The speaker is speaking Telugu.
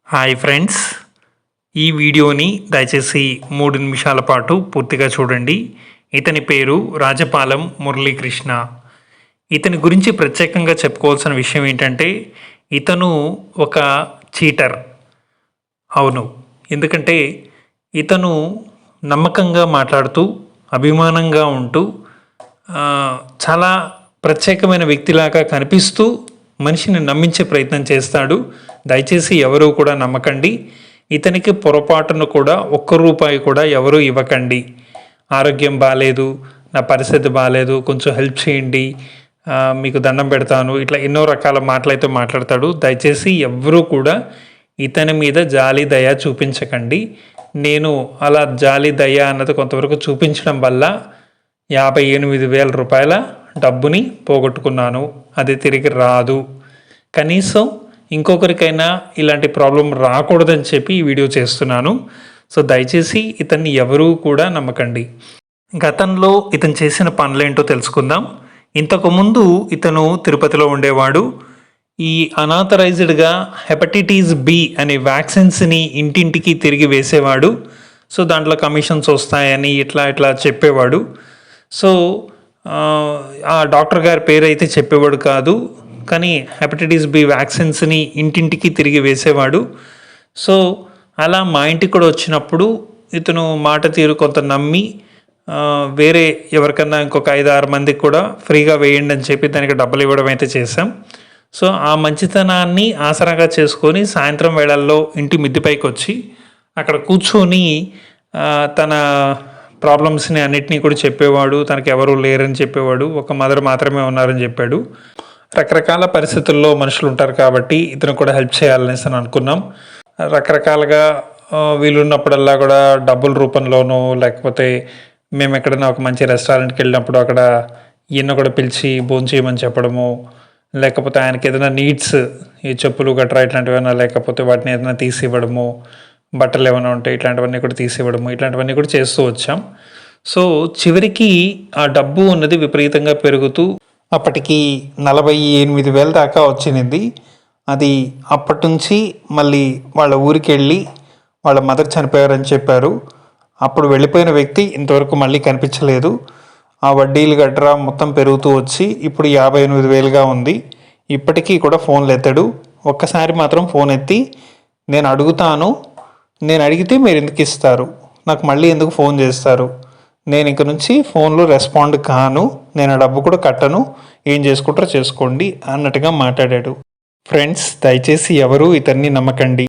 హాయ్ ఫ్రెండ్స్, ఈ వీడియోని దయచేసి 3 నిమిషాల పాటు పూర్తిగా చూడండి. ఇతని పేరు రాజపాలెం మురళీకృష్ణ. ఇతని గురించి ప్రత్యేకంగా చెప్పుకోవాల్సిన విషయం ఏంటంటే ఇతను ఒక చీటర్. అవును, ఎందుకంటే ఇతను నమ్మకంగా మాట్లాడుతూ అభిమానంగా ఉంటూ చాలా ప్రత్యేకమైన వ్యక్తిలాగా కనిపిస్తూ మనిషిని నమ్మించే ప్రయత్నం చేస్తాడు. దయచేసి ఎవరూ కూడా నమ్మకండి. ఇతనికి పొరపాటును కూడా ₹1 కూడా ఎవరూ ఇవ్వకండి. ఆరోగ్యం బాగాలేదు, నా పరిస్థితి బాగాలేదు, కొంచెం హెల్ప్ చేయండి, మీకు దండం పెడతాను, ఇట్లా ఎన్నో రకాల మాటలైతే మాట్లాడతాడు. దయచేసి ఎవ్వరూ కూడా ఇతని మీద జాలి దయ చూపించకండి. నేను అలా జాలి దయ అన్నది కొంతవరకు చూపించడం వల్ల ₹58,000 డబ్బుని పోగొట్టుకున్నాను. అది తిరిగి రాదు. కనీసం ఇంకొకరికైనా ఇలాంటి ప్రాబ్లం రాకూడదని చెప్పి ఈ వీడియో చేస్తున్నాను. సో దయచేసి ఇతన్ని ఎవరూ కూడా నమ్మకండి. గతంలో ఇతను చేసిన పనులేంటో తెలుసుకుందాం. ఇంతకుముందు ఇతను తిరుపతిలో ఉండేవాడు. ఈ అనాథరైజ్డ్గా హెపటైటిస్ బి అనే వ్యాక్సిన్స్ని ఇంటింటికి తిరిగి వేసేవాడు. సో దాంట్లో కమిషన్స్ వస్తాయని ఇట్లా చెప్పేవాడు. సో ఆ డాక్టర్ గారి పేరు అయితే చెప్పేవాడు కాదు, కానీ హెపటైటిస్ బి వ్యాక్సిన్స్ని ఇంటింటికి తిరిగి వేసేవాడు. సో అలా మా ఇంటికి కూడా వచ్చినప్పుడు ఇతను మాట తీరు కొంత నమ్మి వేరే ఎవరికన్నా ఇంకొక 5-6 మందికి కూడా ఫ్రీగా వేయండి అని చెప్పి దానికి డబ్బులు ఇవ్వడం అయితే చేశాం. సో ఆ మంచితనాన్ని ఆసరాగా చేసుకొని సాయంత్రం వేళల్లో ఇంటి మిద్దెపైకి వచ్చి అక్కడ కూర్చొని తన ప్రాబ్లమ్స్ని అన్నిటినీ కూడా చెప్పేవాడు. తనకు ఎవరూ లేరని చెప్పేవాడు, ఒక మదర్ మాత్రమే ఉన్నారని చెప్పాడు. రకరకాల పరిస్థితుల్లో మనుషులు ఉంటారు కాబట్టి ఇతను కూడా హెల్ప్ చేయాలనేసి అనుకున్నాం. రకరకాలుగా వీలున్నప్పుడల్లా కూడా డబ్బుల రూపంలోనూ, లేకపోతే మేము ఎక్కడైనా ఒక మంచి రెస్టారెంట్కి వెళ్ళినప్పుడు అక్కడ ఈయన కూడా పిలిచి భోంచేయమని చెప్పడము, లేకపోతే ఆయనకి ఏదైనా నీడ్స్, ఈ చెప్పులు గట్రా ఇట్లాంటివి ఏమైనా లేకపోతే వాటిని ఏదైనా తీసి ఇవ్వడము, బట్టలు ఏమైనా ఉంటే ఇట్లాంటివన్నీ కూడా తీసి ఇవ్వడము, ఇట్లాంటివన్నీ కూడా చేస్తూ వచ్చాం. సో చివరికి ఆ డబ్బు ఉన్నది విపరీతంగా పెరుగుతూ అప్పటికి 48,000 దాకా వచ్చింది. అది అప్పటి నుంచి మళ్ళీ వాళ్ళ ఊరికి వెళ్ళి వాళ్ళ మదర్ చనిపోయారని చెప్పారు. అప్పుడు వెళ్ళిపోయిన వ్యక్తి ఇంతవరకు మళ్ళీ కనిపించలేదు. ఆ వడ్డీలు గట్రా మొత్తం పెరుగుతూ వచ్చి ఇప్పుడు 58,000గా ఉంది. ఇప్పటికీ కూడా ఫోన్లు ఎత్తాడు. ఒక్కసారి మాత్రం ఫోన్ ఎత్తి నేను అడుగుతాను, నేను అడిగితే మీరు ఎందుకు ఇస్తారు, నాకు మళ్ళీ ఎందుకు ఫోన్ చేస్తారు, నేను ఇంక నుంచి ఫోన్లో రెస్పాండ్ కాను, నేను ఆ డబ్బు కూడా కట్టను, ఏం చేసుకుంటారో చేసుకోండి అన్నట్టుగా మాట్లాడాడు. ఫ్రెండ్స్, దయచేసి ఎవరూ ఇతన్ని నమ్మకండి.